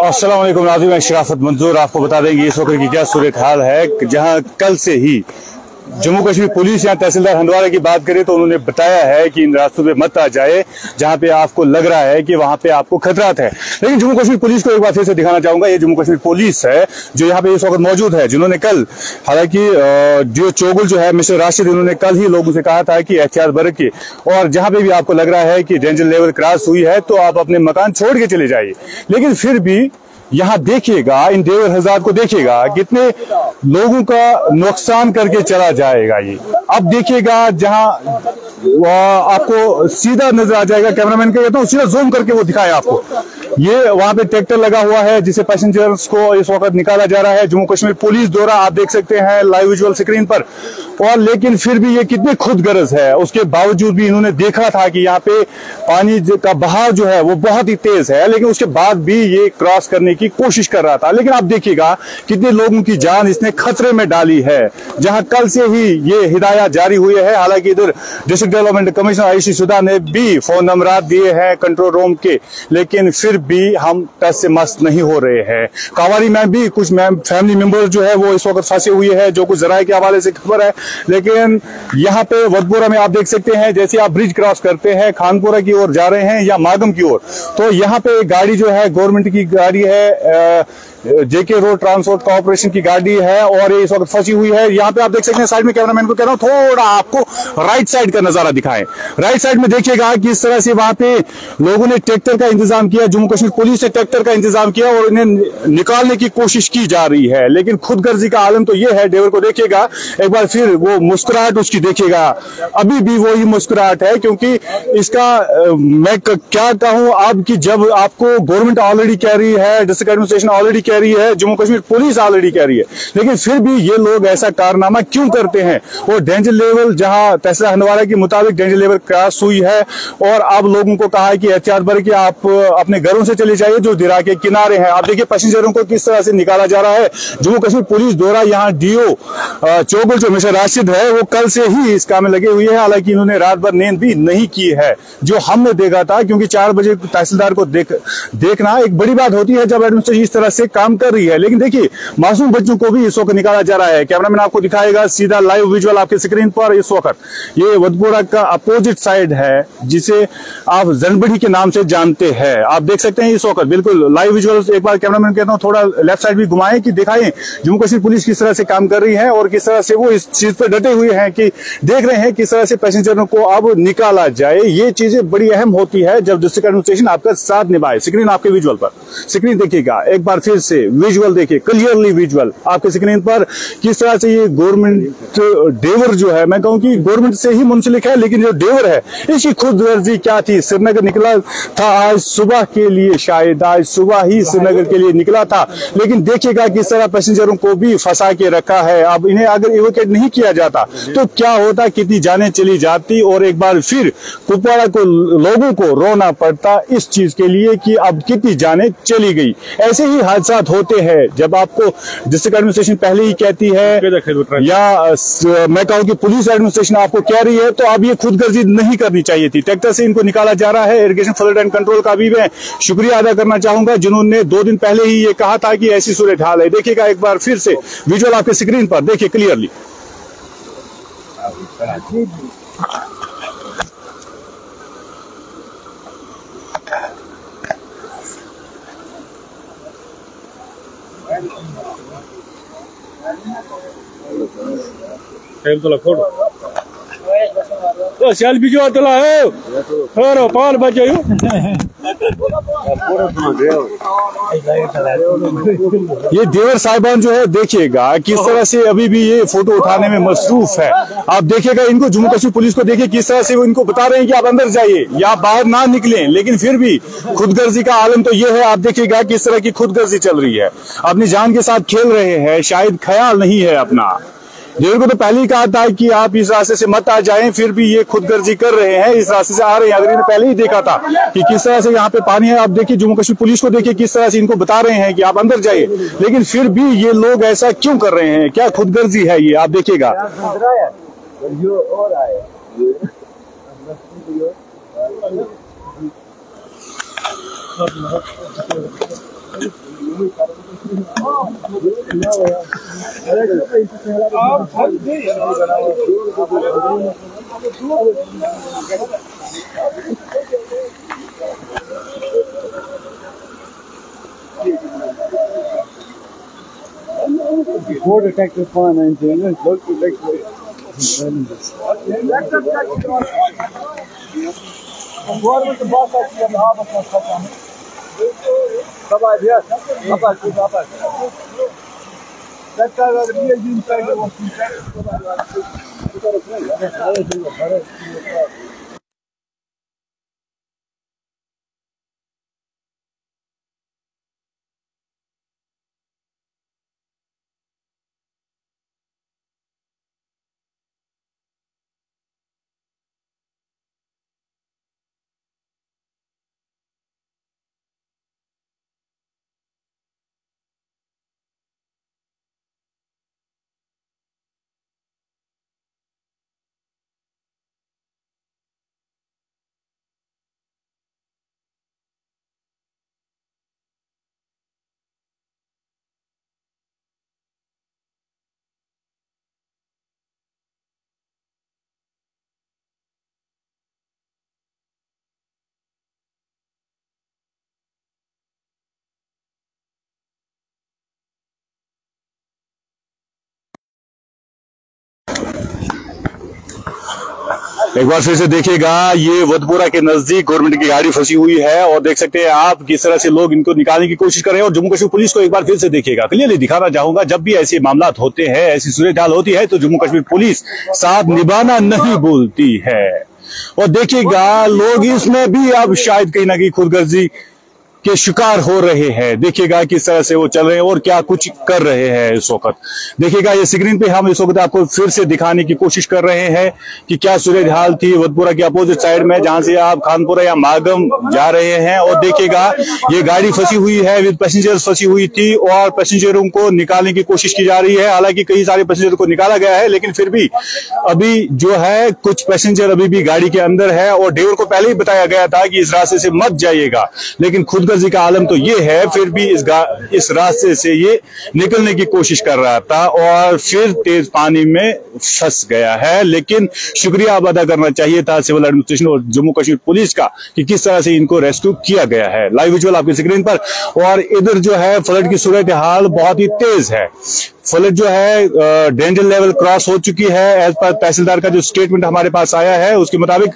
अस्सलाम वालेकुम नाज़रीन, मैं शराफत मंजूर आपको बता देंगे इस वक्त की क्या सूरत हाल है। जहां कल से ही जम्मू कश्मीर पुलिस या तहसीलदार हंदवाड़ा की बात करें तो उन्होंने बताया है कि इन रास्तों पे मत आ जाए जहां पे आपको लग रहा है कि वहां पे आपको खतरात है। लेकिन जम्मू कश्मीर पुलिस को एक बार फिर से दिखाना चाहूंगा, ये जम्मू कश्मीर पुलिस है जो यहाँ पे इस वक्त मौजूद है, जिन्होंने कल, हालांकि जो चोगुल जो है मिस्टर राशिद, उन्होंने कल ही लोगों से कहा था कि एहतियात बरतिए और जहां पे भी आपको लग रहा है कि डेंजर लेवल क्रॉस हुई है तो आप अपने मकान छोड़ के चले जाइए। लेकिन फिर भी यहाँ देखिएगा, इन देवर हज़ार को देखिएगा, कितने लोगों का नुकसान करके चला जाएगा ये। अब देखिएगा जहां आपको सीधा नजर आ जाएगा, कैमरामैन को कहता हूँ सीधा जूम करके वो दिखाए आपको, ये वहां पे ट्रैक्टर लगा हुआ है जिसे पैसेंजर्स को इस वक्त निकाला जा रहा है। जम्मू कश्मीर पुलिस द्वारा आप देख सकते हैं लाइव विजुअल स्क्रीन पर। और लेकिन फिर भी ये कितने खुदगर्ज है, उसके बावजूद भी इन्होंने देखा था कि यहाँ पे पानी का बहाव जो है वो बहुत ही तेज है, लेकिन उसके बाद भी ये क्रॉस करने की कोशिश कर रहा था। लेकिन आप देखिएगा कितने लोगों की जान इसने खतरे में डाली है, जहां कल से ही ये हिदायत जारी हुई है। हालांकि इधर डिस्ट्रिक्ट डेवलपमेंट कमिश्नर आयशी सुधा ने भी फोन नंबर दिए हैं कंट्रोल रूम के, लेकिन फिर भी हम टच से मस्त नहीं हो रहे हैं। कावारी में भी कुछ फैमिली मेंबर जो है वो इस वक्त फंसे हुए हैं, जो कुछ जराये के हवाले से खबर है। लेकिन यहाँ पे वदपुरा में आप देख सकते हैं, जैसे आप ब्रिज क्रॉस करते हैं खानपुरा की ओर जा रहे हैं या मागम की ओर, तो यहाँ पे एक गाड़ी जो है गवर्नमेंट की गाड़ी है, जेके रोड ट्रांसपोर्ट कॉर्पोरेशन की गाड़ी है और ये इस वक्त फंसी हुई है। यहाँ पे आप देख सकते हैं, साइड में कैमरामैन को कह रहा हूँ थोड़ा आपको राइट साइड का नजारा दिखाएं। राइट साइड में देखिएगा किस तरह से वहां पे लोगों ने ट्रैक्टर का इंतजाम किया, जम्मू कश्मीर पुलिस ने ट्रैक्टर का इंतजाम किया और इन्हें निकालने की कोशिश की जा रही है। लेकिन खुदगर्जी का आलम तो यह है, ड्राइवर को देखिएगा एक बार फिर, वो मुस्कुराहट उसकी देखिएगा, अभी भी वही मुस्कुराहट है। क्योंकि इसका मैं क्या कहूं अब कि जब आपको गवर्नमेंट ऑलरेडी कह रही है, डिस्ट्रिक्ट एडमिनिस्ट्रेशन ऑलरेडी कह रही है, जम्मू कश्मीर पुलिस ऑलरेडी कह रही है, लेकिन फिर भी ये लोग ऐसा कारनामा क्यों करते हैं। और डेंजर लेवल जहां तहसीलदार हंदवाड़ा के मुताबिक डेंजर लेवल क्रॉस हुई है और अब लोगों को कहा है कि एहतियात बरतिए, आप अपने घरों से चले जाइए जो दरिया के किनारे हैं। आप देखिए पैसेंजरों को किस तरह से निकाला जा रहा है। जम्मू कश्मीर पुलिस द्वारा यहाँ डीओ चोगुल जो मिस्टर राशिद है वो कल से ही इस काम में लगे हुए हैं। हालांकि इन्होंने रात भर नींद भी नहीं की है, जो हमने देखा था, क्योंकि 4 बजे तहसीलदार को देखना एक बड़ी बात होती है जब एडमिनिस्ट्रेशन इस तरह से काम कर रही है। लेकिन देखिए मासूम बच्चों को भी इस वक्त निकाला जा रहा है। कैमरामैन आपको दिखाएगा सीधा लाइव विजुअल आपके स्क्रीन पर। इस वक्त ये वदपुरा का अपोजिट साइड है जिसे आप जनबड़ी के नाम से जानते हैं। आप देख सकते हैं इस वक्त बिल्कुल लाइव विजुअल। एक बार कैमरामैन कहता हूं थोड़ा लेफ्ट साइड भी घुमाएं कि दिखाएं जम्मू कश्मीर पुलिस किस तरह से काम कर रही है और किस तरह से वो इस चीज पर डटे हुए हैं कि देख रहे हैं किस तरह से पैसेंजरों को अब निकाला जाए। ये चीजें बड़ी अहम होती है जब डिस्ट्रिक्ट एडमिनिस्ट्रेशन आपका साथ निभाए। स्क्रीन आपके विजुअल पर, स्क्रीन देखिएगा एक बार फिर से, विजुअल देखिए, क्लियरली विजुअल आपके स्क्रीन पर किस तरह से ये गवर्नमेंट डेवर जो है, मैं कहूं कि गवर्नमेंट से ही मुंसलिक है, लेकिन जो डेवर है इसकी खुदगर्जी क्या थी। श्रीनगर निकला था आज सुबह के लिए, शायद आज सुबह ही श्रीनगर के लिए निकला था, लेकिन देखिएगा किस तरह पैसेंजरों को भी फंसा के रखा है। अब इन्हें अगर इवोकेट नहीं किया जाता तो क्या होता, कितनी जानें चली जाती और एक बार फिर कुपवाड़ा को लोगों को रोना पड़ता इस चीज के लिए कि अब कितनी जानें चली गई। ऐसे ही हादसा होते हैं जब आपको डिस्ट्रिक्ट एडमिनिस्ट्रेशन पहले ही कहती है या मैं कहूं कि पुलिस एडमिनिस्ट्रेशन आपको कह रही है, तो अब ये खुदगर्जी नहीं करनी चाहिए थी। ट्रैक्टर से इनको निकाला जा रहा है। इरिगेशन फ्लड एंड कंट्रोल का भी मैं शुक्रिया अदा करना चाहूंगा जिन्होंने 2 दिन पहले ही ये कहा था कि ऐसी सूरत हाल है। देखिएगा एक बार फिर से विजुअल आपके स्क्रीन पर, देखिए क्लियरली। तो सेल्फी जो तला है और पाल बचे ये देवर साहिबान जो है देखिएगा किस तरह से अभी भी ये फोटो उठाने में मसरूफ है। आप देखिएगा इनको, जम्मू कश्मीर पुलिस को देखिए किस तरह से वो इनको बता रहे हैं कि आप अंदर जाइए या बाहर ना निकलें, लेकिन फिर भी खुदगर्जी का आलम तो ये है। आप देखिएगा किस तरह की खुदगर्जी चल रही है, अपनी जान के साथ खेल रहे हैं, शायद ख्याल नहीं है अपना। देवर को तो पहले ही कहा था कि आप इस रास्ते से मत आ जाएं, फिर भी ये खुदगर्जी कर रहे हैं, इस रास्ते से आ रहे हैं। अगर इन्हें पहले ही देखा था कि किस तरह से यहाँ पे पानी है, आप देखिए जम्मू कश्मीर पुलिस को देखिए किस तरह से इनको बता रहे हैं कि आप अंदर जाइए, लेकिन फिर भी ये लोग ऐसा क्यों कर रहे हैं? क्या खुदगर्जी है ये? आप देखिएगा। Border detective fine and things. Look like government the boss actually the harbor construction. Sabah yes. Sabah. That guy was really inside the was. एक बार फिर से देखिएगा, ये वतपोरा के नजदीक गवर्नमेंट की गाड़ी फंसी हुई है और देख सकते हैं आप किस तरह से लोग इनको निकालने की कोशिश कर रहे हैं। और जम्मू कश्मीर पुलिस को एक बार फिर से देखिएगा, क्लियरली दिखाना चाहूंगा, जब भी ऐसे मामला होते हैं, ऐसी सूरत हाल होती है, तो जम्मू कश्मीर पुलिस साथ निभाना नहीं भूलती है। और देखिएगा लोग इसमें भी अब शायद कहीं ना कहीं खुदगर्जी के शिकार हो रहे हैं। देखिएगा किस तरह से वो चल रहे हैं और क्या कुछ कर रहे हैं इस वक्त। देखिएगा ये स्क्रीन पे हम इस वक्त आपको फिर से दिखाने की कोशिश कर रहे हैं कि क्या सूरत हाल थी वतपोरा के अपोजिट साइड में, जहां से आप खानपुरा या मागम जा रहे हैं। और देखिएगा ये गाड़ी फंसी हुई है, विद पैसेंजर्स फंसी हुई थी और पैसेंजरों को निकालने की कोशिश की जा रही है। हालांकि कई सारे पैसेंजर को निकाला गया है, लेकिन फिर भी अभी जो है कुछ पैसेंजर अभी भी गाड़ी के अंदर है। और ड्राइवर को पहले ही बताया गया था कि इस रास्ते से मत जाइएगा, लेकिन खुद का आलम तो ये है, फिर भी इस रास्ते से ये निकलने की कोशिश कर रहा था और फिर तेज पानी में फंस गया है। लेकिन शुक्रिया अदा करना चाहिए था सिविल एडमिनिस्ट्रेशन और जम्मू कश्मीर पुलिस का कि किस तरह से इनको रेस्क्यू किया गया है। लाइव विजुअल आपकी स्क्रीन पर। और इधर जो है फ्लड की सूरत हाल बहुत ही तेज है। फ्लड जो है डेंजर लेवल क्रॉस हो चुकी है। एज पर तहसीलदार का जो स्टेटमेंट हमारे पास आया है उसके मुताबिक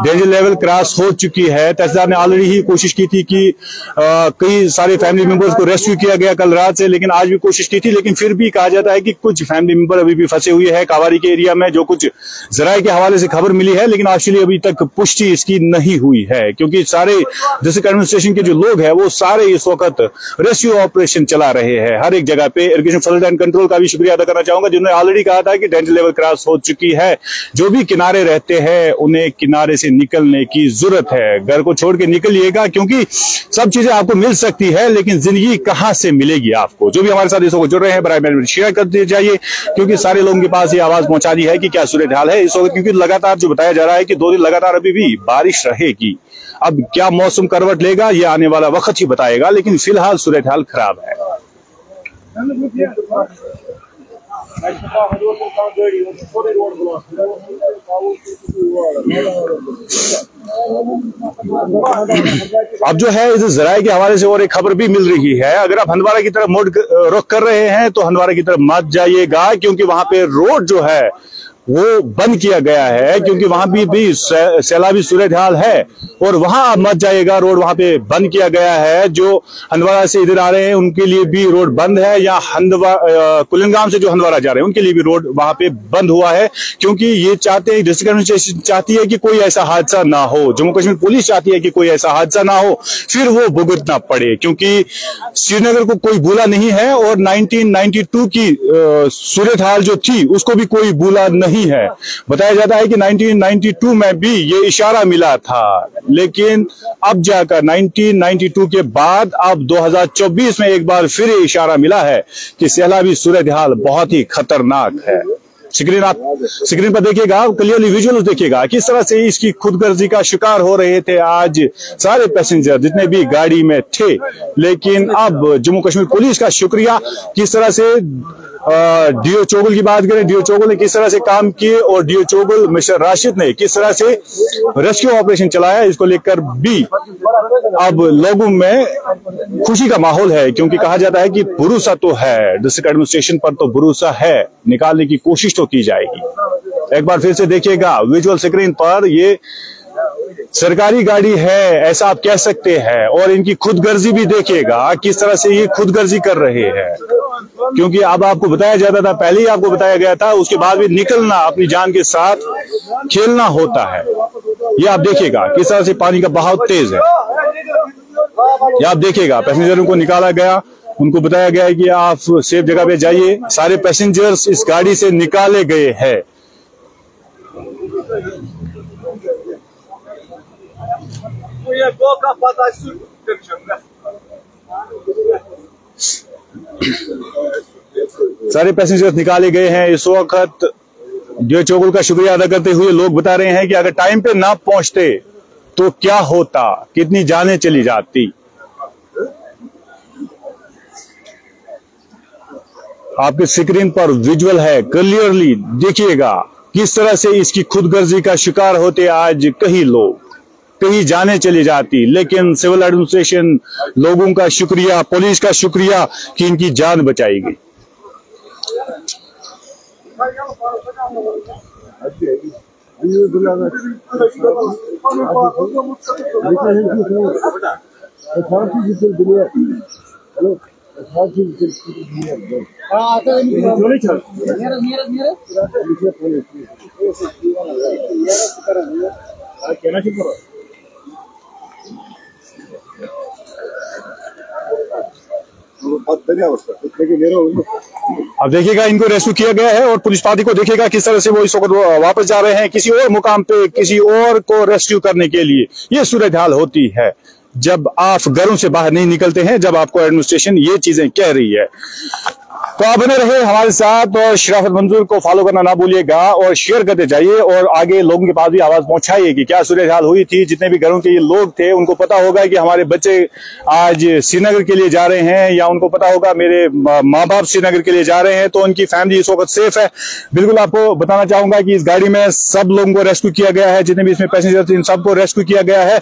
डेंजर लेवल क्रॉस हो चुकी है। तहसीलदार ने ऑलरेडी ही कोशिश की थी कि कई सारे फैमिली मेंबर्स को रेस्क्यू किया गया कल रात से, लेकिन आज भी कोशिश की थी, लेकिन फिर भी कहा जाता है कि कुछ फैमिली मेंबर अभी भी फंसे हुए हैं कावारी के एरिया में, जो कुछ जराये के हवाले से खबर मिली है। लेकिन एक्चुअली अभी तक पुष्टि इसकी नहीं हुई है, क्योंकि सारे डिस्ट्रिक्ट एडमिनिस्ट्रेशन के जो लोग हैं वो सारे इस वक्त रेस्क्यू ऑपरेशन चला रहे हैं हर एक जगह पे। इरिगेशन फ्लड एंड कंट्रोल का भी शुक्रिया अदा करना चाहूंगा, जिन्होंने ऑलरेडी कहा था कि डेंजर लेवल क्रॉस हो चुकी है। जो भी किनारे रहते हैं उन्हें किनारे से निकलने की जरूरत है। घर को छोड़ के निकलिएगा, क्योंकि सब चीजें आपको मिल सकती है, लेकिन जिंदगी कहां से मिलेगी आपको। जो भी हमारे साथ इस वक्त जुड़ रहे हैं बराबर में शेयर कर दिए जाइए, क्योंकि सारे लोगों के पास ये आवाज पहुंचा दी है कि क्या सूरत हाल है इस वक्त। क्योंकि लगातार जो बताया जा रहा है कि 2 दिन लगातार अभी भी बारिश रहेगी। अब क्या मौसम करवट लेगा ये आने वाला वक्त ही बताएगा, लेकिन फिलहाल सूरत हाल खराब है। अब जो है इस जराये के हवाले से और एक खबर भी मिल रही है। अगर आप हंदवाड़ा की तरफ रुख कर रहे हैं तो हंदवाड़ा की तरफ मत जाइएगा, क्योंकि वहां पे रोड जो है वो बंद किया गया है, क्योंकि वहां भी सैलाबी सूरत हाल है और वहां अब मत जाएगा रोड, वहां पे बंद किया गया है। जो हंदवाड़ा से इधर आ रहे हैं उनके लिए भी रोड बंद है, या कुलनगाम से जो हंदवाड़ा जा रहे हैं उनके लिए भी रोड वहां पे बंद हुआ है, क्योंकि ये चाहते हैं, डिस्ट्रिक्ट एडमिनिस्ट्रेशन चाहती है कि कोई ऐसा हादसा ना हो, जम्मू कश्मीर पुलिस चाहती है कि कोई ऐसा हादसा ना हो, फिर वो भुगतना पड़े, क्योंकि श्रीनगर को कोई भूला नहीं है और 1992 की सूरत हाल जो थी उसको भी कोई भूला नहीं है। बताया जाता है कि 1992 में भी ये इशारा मिला था, लेकिन अब जाकर 1992 के बाद अब 2024 में एक बार फिर ये इशारा मिला है कि सैलाबी सूरत हाल बहुत ही खतरनाक है। स्क्रीन पर देखिएगा, क्लियरली विजुअल्स देखिएगा किस तरह से इसकी खुदगर्जी का शिकार हो रहे थे आज सारे पैसेंजर जितने भी गाड़ी में थे। लेकिन अब जम्मू कश्मीर पुलिस का शुक्रिया, किस तरह से डीओ चोगल की बात करें, डीओ चोगल ने किस तरह से काम किए और डीओ चोगल मिस्टर राशिद ने किस तरह से रेस्क्यू ऑपरेशन चलाया, इसको लेकर भी अब लोगों में खुशी का माहौल है, क्योंकि कहा जाता है कि भरोसा तो है, डिस्ट्रिक्ट एडमिनिस्ट्रेशन पर तो भरोसा है, निकालने की कोशिश तो की जाएगी। एक बार फिर से देखिएगा विजुअल स्क्रीन पर, ये सरकारी गाड़ी है ऐसा आप कह सकते हैं, और इनकी खुदगर्जी भी देखिएगा किस तरह से ये खुदगर्जी कर रहे हैं, क्योंकि अब आपको बताया जाता था, पहले ही आपको बताया गया था, उसके बाद भी निकलना अपनी जान के साथ खेलना होता है। ये आप देखिएगा किस तरह से पानी का बहाव तेज है। ये आप देखिएगा पैसेंजरों को निकाला गया, उनको बताया गया है कि आप सेफ जगह पे जाइए। सारे पैसेंजर्स इस गाड़ी से निकाले गए हैं। सारे पैसेंजर्स निकाले गए हैं। इस वक्त डीओ चोगल का शुक्रिया अदा करते हुए लोग बता रहे हैं कि अगर टाइम पे ना पहुंचते तो क्या होता, कितनी जानें चली जाती। आपके स्क्रीन पर विजुअल है, क्लियरली देखिएगा किस तरह से इसकी खुदगर्जी का शिकार होते आज कई लोग, कहीं जाने चली जाती। लेकिन सिविल एडमिनिस्ट्रेशन, लोगों का शुक्रिया, पुलिस का शुक्रिया कि इनकी जान बचाई गई। अब देखिएगा इनको रेस्क्यू किया गया है और पुलिस पार्टी को देखिएगा किस तरह से वो इस वक्त वापस जा रहे हैं किसी और मुकाम पे, किसी और को रेस्क्यू करने के लिए। ये सूरत हाल होती है जब आप घरों से बाहर नहीं निकलते हैं, जब आपको एडमिनिस्ट्रेशन ये चीजें कह रही है। तो आप बने रहे हमारे साथ और शराफत मंजूर को फॉलो करना ना भूलिएगा और शेयर करते जाइए और आगे लोगों के पास भी आवाज पहुंचाइए कि क्या सूरत हाल हुई थी। जितने भी घरों के ये लोग थे उनको पता होगा कि हमारे बच्चे आज श्रीनगर के लिए जा रहे हैं, या उनको पता होगा मेरे माँ बाप श्रीनगर के लिए जा रहे हैं, तो उनकी फैमिली इस वक्त सेफ है। बिल्कुल आपको बताना चाहूंगा कि इस गाड़ी में सब लोगों को रेस्क्यू किया गया है, जितने भी इसमें पैसेंजर थे इन सबको रेस्क्यू किया गया है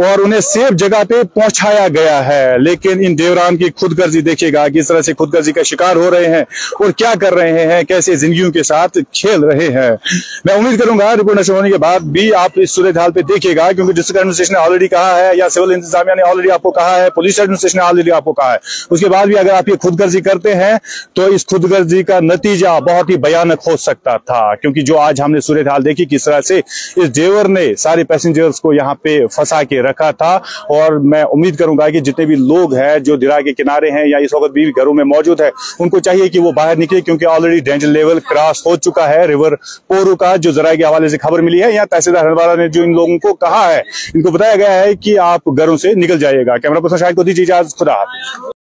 और उन्हें सेफ जगह पे पहुंचाया गया है। लेकिन इन देवरान की खुदगर्जी देखिएगा, किस तरह से खुदगर्जी का शिकार हो रहे हैं और क्या कर रहे हैं, कैसे जिंदगियों के साथ खेल रहे हैं। मैं उम्मीद करूंगा रिपोर्ट नशर होने के बाद भी आप इस सूरत हाल पे देखिएगा, क्योंकि डिस्ट्रिक्ट एडमिनिस्ट्रेशन ने ऑलरेडी कहा है, या सिविल इंतजामिया ने ऑलरेडी आपको कहा है, पुलिस एडमिनिस्ट्रेशन ने ऑलरेडी आपको कहा है। उसके बाद भी अगर आप ये खुदगर्जी करते हैं तो इस खुदगर्जी का नतीजा बहुत ही भयानक हो सकता था, क्योंकि जो आज हमने सूरत हाल देखी किस तरह से इस ड्राइवर ने सारे पैसेंजर्स को यहाँ पे फंसा के रखा था। और मैं उम्मीद करूंगा कि जितने भी लोग हैं जो दरिया के किनारे हैं या इस वक्त भी घरों में मौजूद है, उनको चाहिए कि वो बाहर निकले, क्योंकि ऑलरेडी डेंजर लेवल क्रॉस हो चुका है रिवर पोरू का। जो जराये के हवाले से खबर मिली है, यहाँ तहसीलदार हंदवाड़ा ने जो इन लोगों को कहा है, इनको बताया गया है कि आप घरों से निकल जाइएगा। कैमरा पर्सन शाहिद को दीजिए इजाजत, खुदा हाफिज।